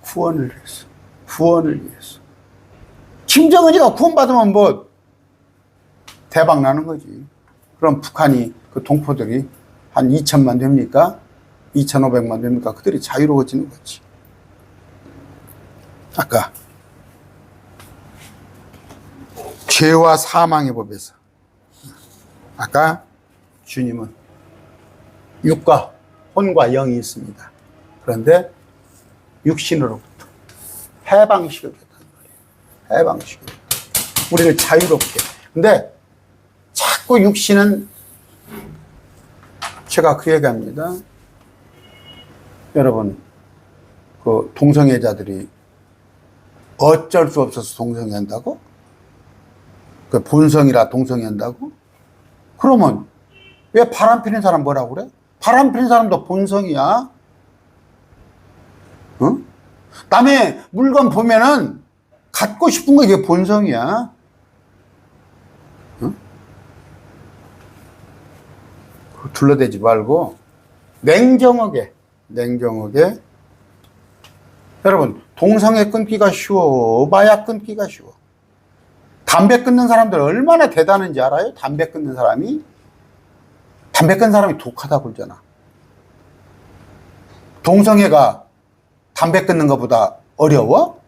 구원을 위해서. 구원을 위해서. 김정은이가 구원받으면 뭐 대박 나는 거지. 그럼 북한이 그 동포들이 한 2천만 됩니까? 2,500만 됩니까? 그들이 자유로워지는 거지. 아까 죄와 사망의 법에서 아까 주님은 육과 혼과 영이 있습니다. 그런데 육신으로부터 해방시켰단 말이에요. 해방시켰다. 우리를 자유롭게. 근데 자꾸 육신은, 제가 그 얘기합니다. 여러분, 그 동성애자들이 어쩔 수 없어서 동성애한다고? 그 본성이라 동성애한다고? 그러면 왜 바람 피는 사람 뭐라고 그래? 바람 피는 사람도 본성이야. 응? 남의 물건 보면은 갖고 싶은 거 이게 본성이야. 응? 둘러대지 말고 냉정하게. 여러분, 동성애 끊기가 쉬워. 마약 끊기가 쉬워. 담배 끊는 사람들 얼마나 대단한지 알아요? 담배 끊는 사람이 독하다고 그러잖아. 동성애가 담배 끊는 것보다 어려워?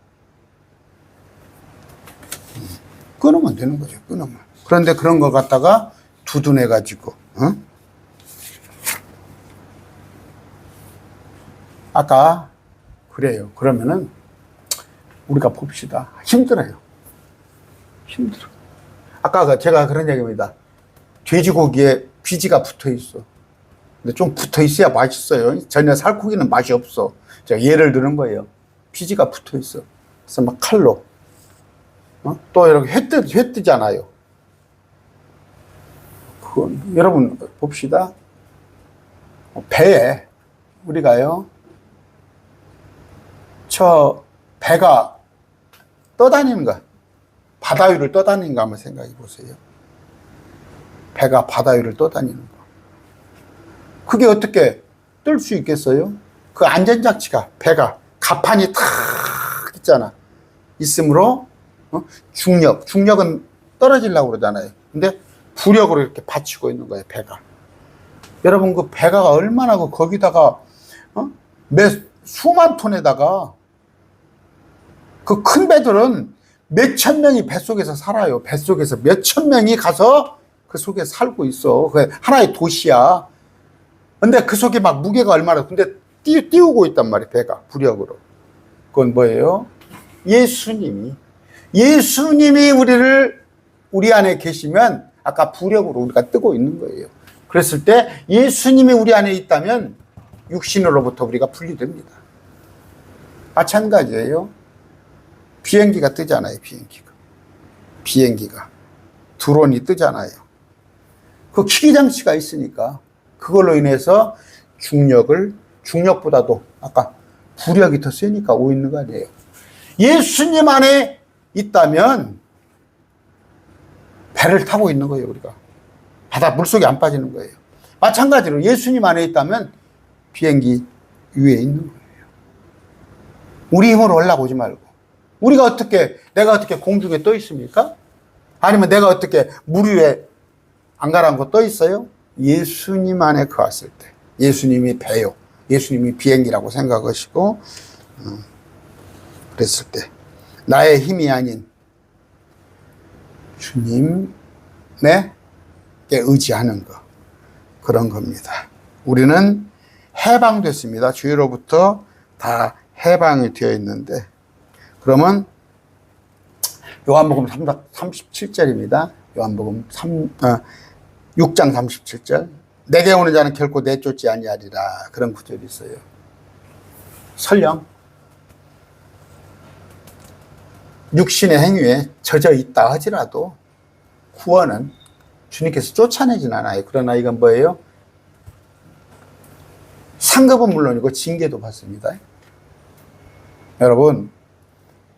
끊으면 되는 거죠. 끊으면. 그런데 그런 거 갖다가 두둔해가지고, 아까 그래요. 그러면은 우리가 봅시다. 힘들어요. 아까 제가 그런 얘기입니다. 돼지고기에 비지가 붙어 있어. 근데 좀 붙어 있어야 맛있어요. 전혀 살코기는 맛이 없어. 제가 예를 드는 거예요. 비지가 붙어 있어. 그래서 막 칼로. 또 이렇게 회 뜨잖아요. 그건, 여러분, 봅시다. 배에, 우리가요, 저 배가 떠다니는 거, 바다 위를 떠다니는 거 한번 생각해 보세요. 배가 바다 위를 떠다니는 거. 그게 어떻게 뜰 수 있겠어요? 그 안전장치가, 배가, 가판이 탁 있잖아. 있으므로, 중력은 떨어지려고 그러잖아요. 근데 부력으로 이렇게 받치고 있는 거예요, 배가. 여러분, 그 배가 얼마나 거기다가, 수만 톤에다가, 그 큰 배들은 몇천 명이 뱃속에서 살아요. 뱃속에서 몇천 명이 가서 그 속에 살고 있어. 그 하나의 도시야. 근데 그 속에 막 무게가 얼마나, 근데 띄우고 있단 말이에요, 배가. 부력으로. 그건 뭐예요? 예수님이 우리 안에 계시면 아까 부력으로 우리가 뜨고 있는 거예요. 그랬을 때 예수님이 우리 안에 있다면 육신으로부터 우리가 분리됩니다. 마찬가지예요. 비행기가 뜨잖아요, 비행기가. 드론이 뜨잖아요. 그 기기장치가 있으니까 그걸로 인해서 중력보다도 아까 부력이 더 세니까 오고 있는 거 아니에요. 예수님 안에 있다면 배를 타고 있는 거예요, 우리가. 바다 물속에 안 빠지는 거예요. 마찬가지로 예수님 안에 있다면 비행기 위에 있는 거예요. 우리 힘으로 올라오지 말고. 내가 어떻게 공중에 떠 있습니까? 아니면 내가 어떻게 물 위에 안 가라앉고 떠 있어요? 예수님 안에 거했을 때. 예수님이 배요. 예수님이 비행기라고 생각하시고, 그랬을 때. 나의 힘이 아닌 주님에 의지하는 거. 그런 겁니다. 우리는 해방됐습니다. 주로부터 다 해방이 되어 있는데, 그러면 요한복음 37절입니다. 요한복음 6장 37절. 내게 오는 자는 결코 내쫓지 아니하리라. 그런 구절이 있어요. 설령 육신의 행위에 젖어 있다 하지라도 구원은 주님께서 쫓아내진 않아요. 그러나 이건 뭐예요? 상급은 물론이고 징계도 받습니다. 여러분,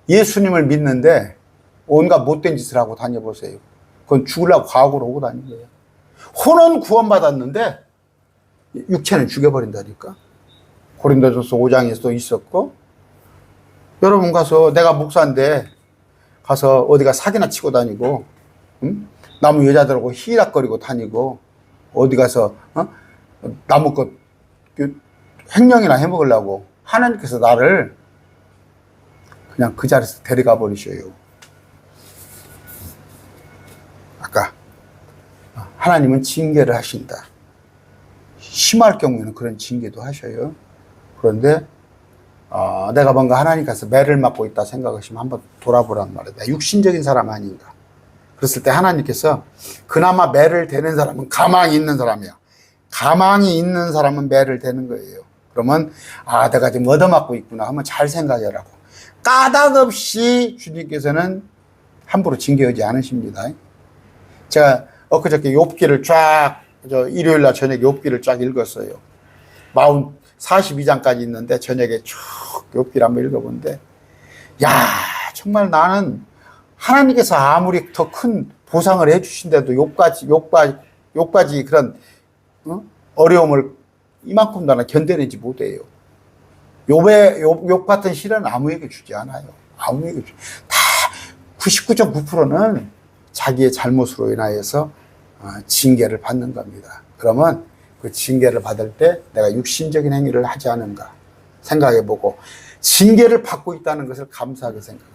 예수님을 믿는데 온갖 못된 짓을 하고 다녀보세요. 그건 죽으려고 과거로 오고 다니는 거예요. 혼은 구원받았는데 육체는 죽여버린다니까. 고린도전서 5장에서도 있었고, 여러분 가서 내가 목사인데 가서 어디가 사기나 치고 다니고, 나무 여자들하고 희락거리고 다니고, 어디 가서 나무꽃 횡령이나 해먹으려고 하나님께서 나를 그냥 그 자리에서 데려가 버리셔요. 아까 하나님은 징계를 하신다. 심할 경우에는 그런 징계도 하셔요. 그런데 내가 뭔가 하나님께서 매를 맞고 있다 생각하시면 한번 돌아보란 말이야. 내가 육신적인 사람 아닌가. 그랬을 때 하나님께서 그나마 매를 대는 사람은 가망이 있는 사람이야. 가망이 있는 사람은 매를 대는 거예요. 그러면 내가 지금 얻어맞고 있구나 하면 잘 생각해라고. 까닭 없이 주님께서는 함부로 징계하지 않으십니다. 제가 엊그저께 욥기를 일요일 날 저녁에 욥기를 쫙 읽었어요. 42장까지 있는데 저녁에 쭉 욥기를 한번 읽어본데, 야, 정말 나는 하나님께서 아무리 더 큰 보상을 해주신데도 욥까지 그런 어려움을 이만큼 나는 견뎌내지 못해요. 욥 같은 시련은 아무에게 주지 않아요. 아무에게 다 99.9%는 자기의 잘못으로 인하여서 징계를 받는 겁니다. 그러면 그 징계를 받을 때 내가 육신적인 행위를 하지 않은가 생각해보고, 징계를 받고 있다는 것을 감사하게 생각해요.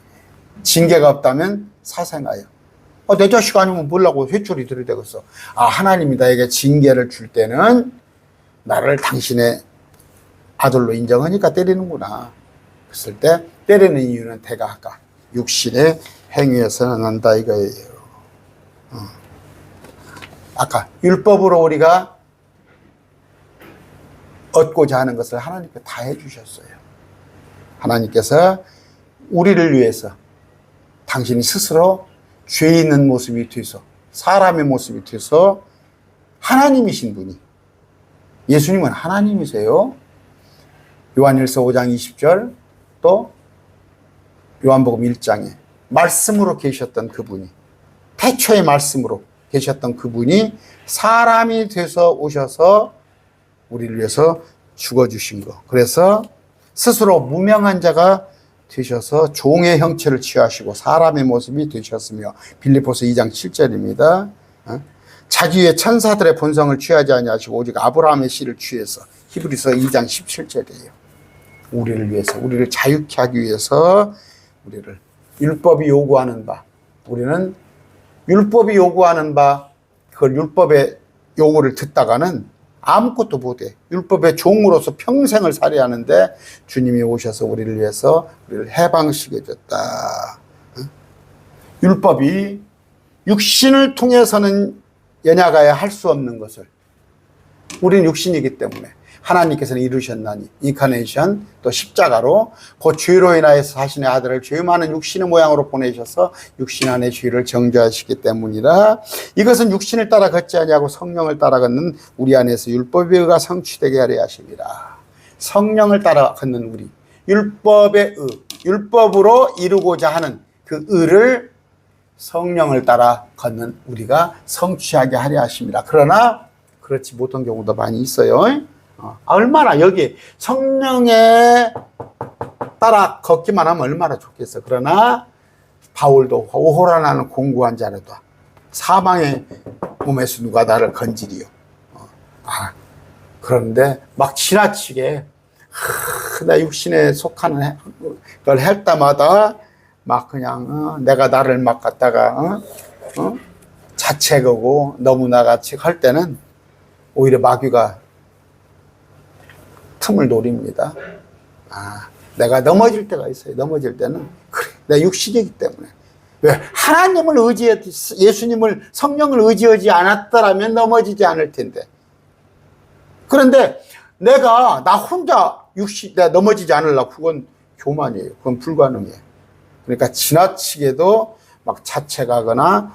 징계가 없다면 사생아요. 내 자식 아니면 뭐라고 회초리 들이대겠어. 하나님이 나에게 징계를 줄 때는 나를 당신의 아들로 인정하니까 때리는구나. 그랬을 때 때리는 이유는 대가가 육신의 행위에서는 난다 이거예요. 아까 율법으로 우리가 얻고자 하는 것을 하나님께 다 해주셨어요. 하나님께서 우리를 위해서 당신이 스스로 죄 있는 모습이 돼서, 사람의 모습이 돼서 하나님이신 분이, 예수님은 하나님이세요. 요한일서 5장 20절, 또 요한복음 1장에 말씀으로 계셨던 그분이, 태초의 말씀으로 계셨던 그분이 사람이 돼서 오셔서 우리를 위해서 죽어주신 거. 그래서 스스로 무명한 자가 되셔서 종의 형체를 취하시고 사람의 모습이 되셨으며, 빌립보서 2장 7절입니다. 자기의 천사들의 본성을 취하지 아니하시고 오직 아브라함의 씨를 취해서, 히브리서 2장 17절이에요. 우리를 위해서, 우리를 자유케 하기 위해서 우리를, 율법이 요구하는 바, 우리는 율법이 요구하는 바, 그걸 율법의 요구를 듣다가는 아무것도 못해. 율법의 종으로서 평생을 살아야 하는데 주님이 오셔서 우리를 위해서 우리를 해방시켜줬다. 율법이 육신을 통해서는 연약하여 할 수 없는 것을, 우리는 육신이기 때문에 하나님께서는 이루셨나니, 인카네이션, 또 십자가로 그 죄로 인하여서 자신의 아들을 죄 많은 육신의 모양으로 보내셔서 육신 안의 죄를 정죄하시기 때문이라, 이것은 육신을 따라 걷지 아니하고 성령을 따라 걷는 우리 안에서 율법의 의가 성취되게 하려 하십니다. 성령을 따라 걷는 우리, 율법의 의, 율법으로 이루고자 하는 그 의를 성령을 따라 걷는 우리가 성취하게 하려 하십니다. 그러나 그렇지 못한 경우도 많이 있어요. 얼마나 여기 성령에 따라 걷기만 하면 얼마나 좋겠어. 그러나 바울도 오호라나는 공고한 자라도 사망의 몸에서 누가 나를 건지리요. 그런데 막 지나치게 나 육신에 속하는 걸 할 때마다 막 그냥 내가 나를 막 갖다가 자책하고 너무 나같이 할 때는 오히려 마귀가 틈을 노립니다. 내가 넘어질 때가 있어요. 넘어질 때는 그래, 내 육신이기 때문에. 왜? 하나님을 예수님을, 성령을 의지하지 않았더라면 넘어지지 않을 텐데. 그런데 나 혼자 내가 넘어지지 않으려고, 그건 교만이에요. 그건 불가능해요. 그러니까 지나치게도 막 자책하거나,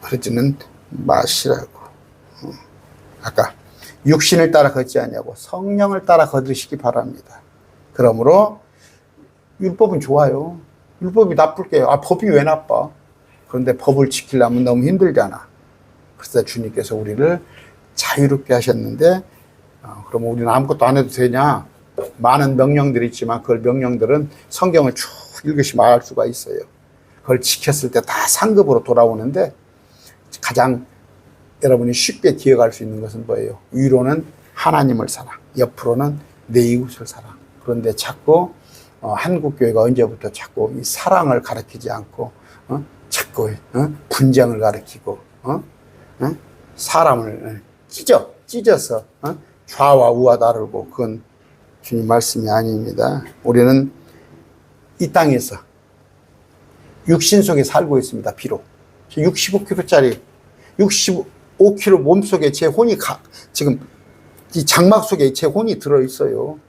그러지는 마시라고. 아까 육신을 따라 걷지 아니하고 성령을 따라 걷으시기 바랍니다. 그러므로 율법은 좋아요. 율법이 나쁠 게요. 법이 왜 나빠? 그런데 법을 지키려면 너무 힘들잖아. 그래서 주님께서 우리를 자유롭게 하셨는데, 그러면 우리는 아무것도 안 해도 되냐? 많은 명령들이 있지만 그 명령들은 성경을 쭉 읽으시면 알 수가 있어요. 그걸 지켰을 때 다 상급으로 돌아오는데, 가장 여러분이 쉽게 기억할 수 있는 것은 뭐예요? 위로는 하나님을 사랑, 옆으로는 내 이웃을 사랑. 그런데 자꾸 한국교회가 언제부터 자꾸 이 사랑을 가르치지 않고 자꾸 분쟁을 가르치고 사람을 찢어서 좌와 우와 다르고, 그건 주님 말씀이 아닙니다. 우리는 이 땅에서 육신 속에 살고 있습니다. 비록 65kg짜리 65kg 몸속에 제 혼이 지금 이 장막 속에 제 혼이 들어있어요.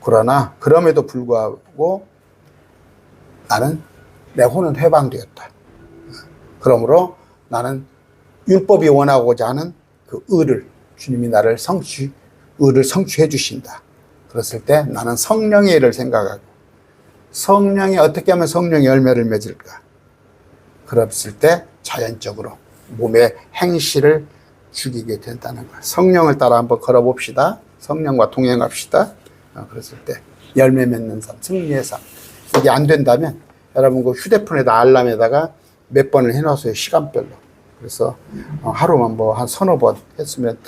그러나 그럼에도 불구하고 나는, 내 혼은 해방되었다. 그러므로 나는 율법이 원하고자 하는 그 의를, 주님이 나를 의를 성취해 주신다. 그랬을 때 나는 성령의 일을 생각하고, 성령이 어떻게 하면 성령의 열매를 맺을까? 그랬을 때 자연적으로 몸의 행실을 죽이게 된다는 거예요. 성령을 따라 한번 걸어봅시다. 성령과 동행합시다. 그랬을 때 열매 맺는 삶, 승리의 삶. 이게 안 된다면 여러분 그 휴대폰에다 알람에다가 몇 번을 해놨어요. 시간별로. 그래서 하루만 뭐 한 서너 번 했으면,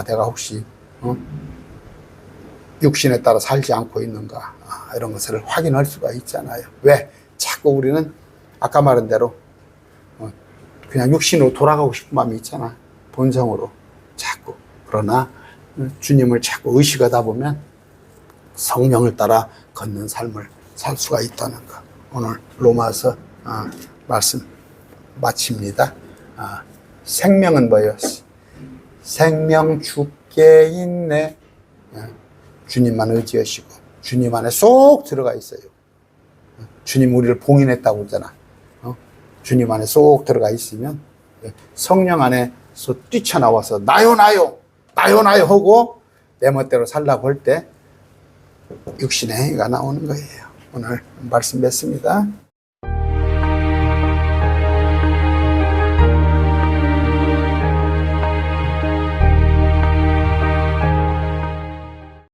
내가 혹시 육신에 따라 살지 않고 있는가, 이런 것을 확인할 수가 있잖아요. 왜? 자꾸 우리는 아까 말한 대로 그냥 육신으로 돌아가고 싶은 마음이 있잖아. 본성으로 자꾸. 그러나 주님을 자꾸 의식하다 보면 성령을 따라 걷는 삶을 살 수가 있다는 거. 오늘 로마서 말씀 마칩니다. 생명은 뭐예요? 생명 죽게 있네. 주님만 의지하시고 주님 안에 쏙 들어가 있어요. 주님 우리를 봉인했다고 그러잖아. 주님 안에 쏙 들어가 있으면 성령 안에서 뛰쳐나와서 나요 하고 내 멋대로 살라고 할 때 육신의 행위가 나오는 거예요. 오늘 말씀 맺습니다.